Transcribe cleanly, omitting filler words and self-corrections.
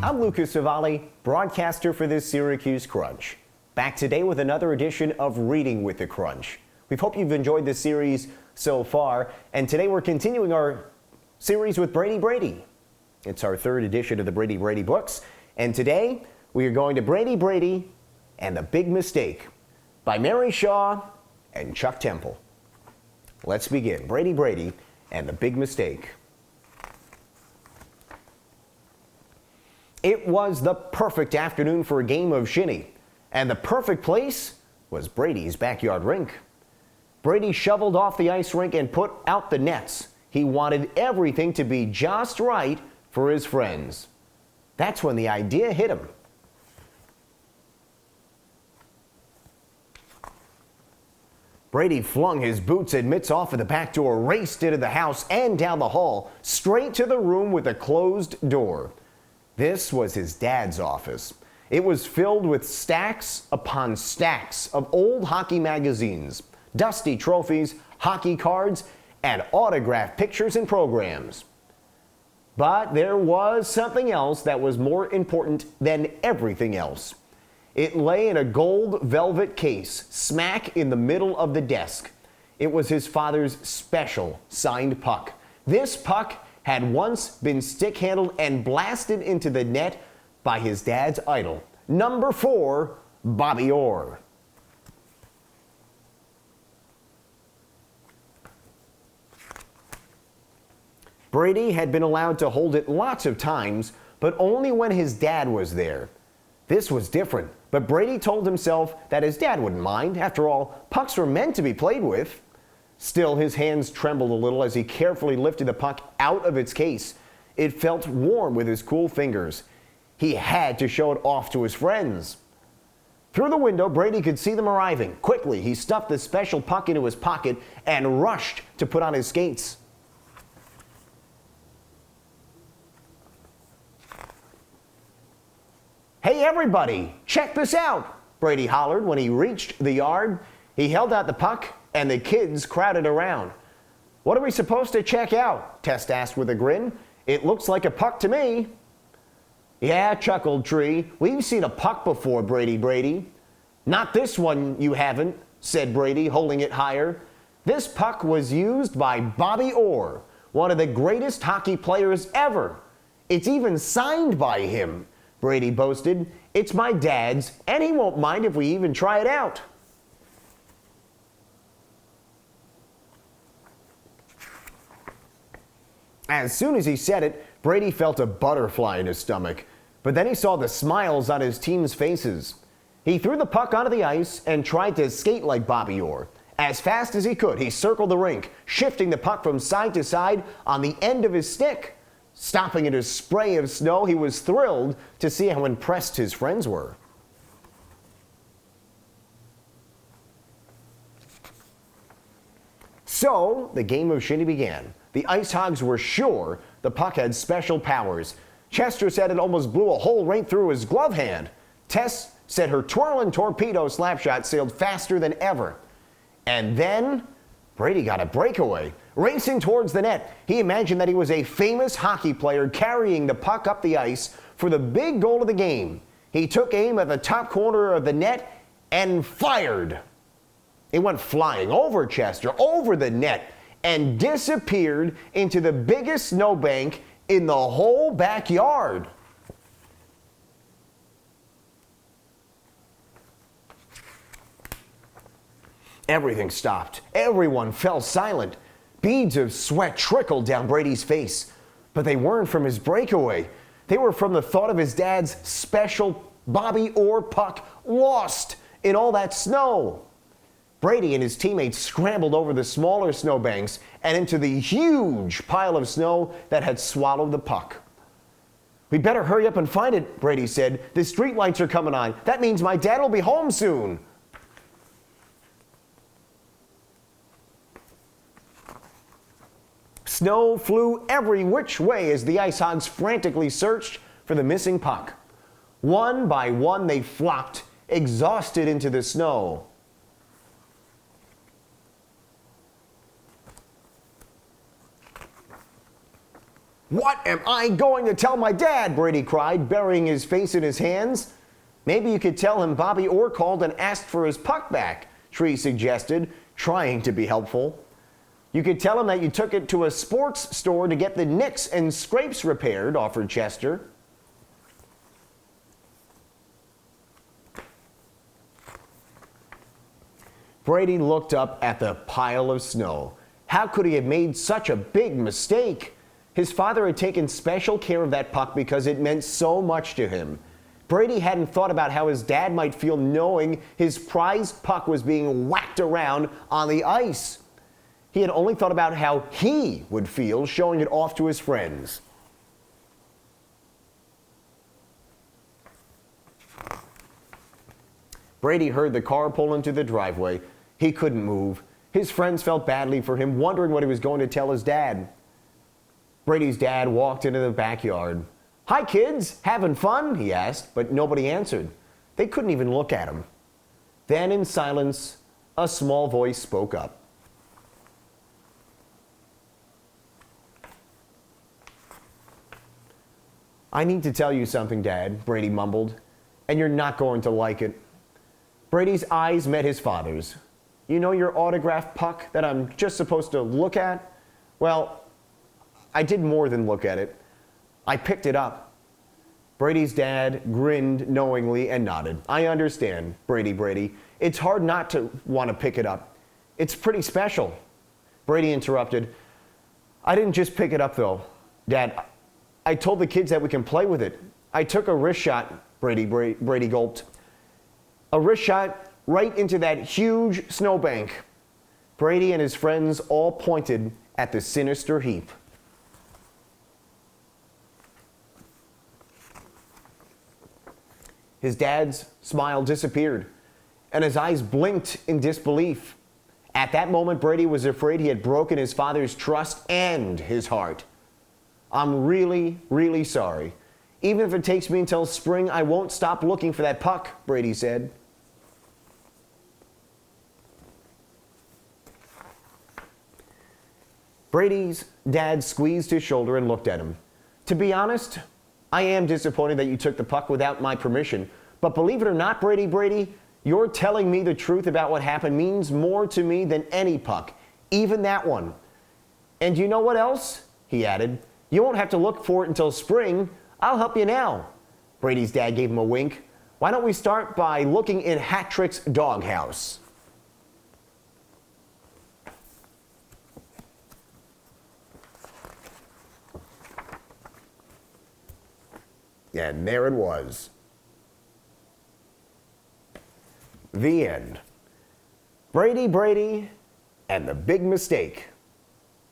I'm Lukas Favale, broadcaster for this Syracuse Crunch. Back today with another edition of Reading with the Crunch. We hope you've enjoyed this series so far, and today we're continuing our series with Brady Brady. It's our third edition of the Brady Brady books, and today we are going to Brady Brady and the Big Mistake by Mary Shaw and Chuck Temple. Let's begin. Brady Brady and the Big Mistake. It was the perfect afternoon for a game of shinny, and the perfect place was Brady's backyard rink. Brady shoveled off the ice rink and put out the nets. He wanted everything to be just right for his friends. That's when the idea hit him. Brady flung his boots and mitts off of the back door, raced into the house and down the hall, straight to the room with a closed door. This was his dad's office. It was filled with stacks upon stacks of old hockey magazines, dusty trophies, hockey cards, and autographed pictures and programs. But there was something else that was more important than everything else. It lay in a gold velvet case, smack in the middle of the desk. It was his father's special signed puck. This puck had once been stick-handled and blasted into the net by his dad's idol, number 4, Bobby Orr. Brady had been allowed to hold it lots of times, but only when his dad was there. This was different, but Brady told himself that his dad wouldn't mind. After all, pucks were meant to be played with. Still, his hands trembled a little as he carefully lifted the puck out of its case. It felt warm with his cool fingers. He had to show it off to his friends. Through the window, Brady could see them arriving. Quickly, he stuffed the special puck into his pocket and rushed to put on his skates. "Hey everybody, check this out!" Brady hollered when he reached the yard. He held out the puck and the kids crowded around. "What are we supposed to check out?" Test asked with a grin. "It looks like a puck to me." "Yeah," chuckled Tree. "We've seen a puck before, Brady Brady." "Not this one, you haven't," said Brady, holding it higher. "This puck was used by Bobby Orr, one of the greatest hockey players ever. It's even signed by him," Brady boasted. "It's my dad's, and he won't mind if we even try it out." As soon as he said it, Brady felt a butterfly in his stomach. But then he saw the smiles on his team's faces. He threw the puck onto the ice and tried to skate like Bobby Orr. As fast as he could, he circled the rink, shifting the puck from side to side on the end of his stick. Stopping in a spray of snow, he was thrilled to see how impressed his friends were. So, the game of shinny began. The Ice Hogs were sure the puck had special powers. Chester said it almost blew a hole right through his glove hand. Tess said her twirling torpedo slapshot sailed faster than ever. And then, Brady got a breakaway. Racing towards the net, he imagined that he was a famous hockey player carrying the puck up the ice for the big goal of the game. He took aim at the top corner of the net and fired. It went flying over Chester, over the net, and disappeared into the biggest snowbank in the whole backyard. Everything stopped. Everyone fell silent. Beads of sweat trickled down Brady's face. But they weren't from his breakaway. They were from the thought of his dad's special Bobby Orr puck lost in all that snow. Brady and his teammates scrambled over the smaller snowbanks and into the huge pile of snow that had swallowed the puck. "We'd better hurry up and find it," Brady said. "The streetlights are coming on. That means my dad will be home soon." Snow flew every which way as the Ice Hogs frantically searched for the missing puck. One by one they flopped, exhausted, into the snow. "What am I going to tell my dad?" Brady cried, burying his face in his hands. "Maybe you could tell him Bobby Orr called and asked for his puck back," Tree suggested, trying to be helpful. "You could tell him that you took it to a sports store to get the nicks and scrapes repaired," offered Chester. Brady looked up at the pile of snow. How could he have made such a big mistake? His father had taken special care of that puck because it meant so much to him. Brady hadn't thought about how his dad might feel knowing his prized puck was being whacked around on the ice. He had only thought about how he would feel showing it off to his friends. Brady heard the car pull into the driveway. He couldn't move. His friends felt badly for him, wondering what he was going to tell his dad. Brady's dad walked into the backyard. "Hi, kids, having fun?" he asked, but nobody answered. They couldn't even look at him. Then, in silence, a small voice spoke up. "I need to tell you something, Dad," Brady mumbled, "and you're not going to like it." Brady's eyes met his father's. "You know your autographed puck that I'm just supposed to look at? Well, I did more than look at it. I picked it up." Brady's dad grinned knowingly and nodded. "I understand, Brady. It's hard not to want to pick it up. It's pretty special." Brady interrupted. "I didn't just pick it up, though. Dad, I told the kids that we can play with it. I took a wrist shot," Brady gulped. "A wrist shot right into that huge snowbank." Brady and his friends all pointed at the sinister heap. His dad's smile disappeared, and his eyes blinked in disbelief. At that moment, Brady was afraid he had broken his father's trust and his heart. "I'm really sorry. Even if it takes me until spring, I won't stop looking for that puck," Brady said. Brady's dad squeezed his shoulder and looked at him. "To be honest, I am disappointed that you took the puck without my permission. But believe it or not, Brady, your telling me the truth about what happened means more to me than any puck, even that one. And you know what else?" he added. "You won't have to look for it until spring. I'll help you now." Brady's dad gave him a wink. "Why don't we start by looking in Hat-Trick's doghouse?" And there it was. The end. Brady and the Big Mistake.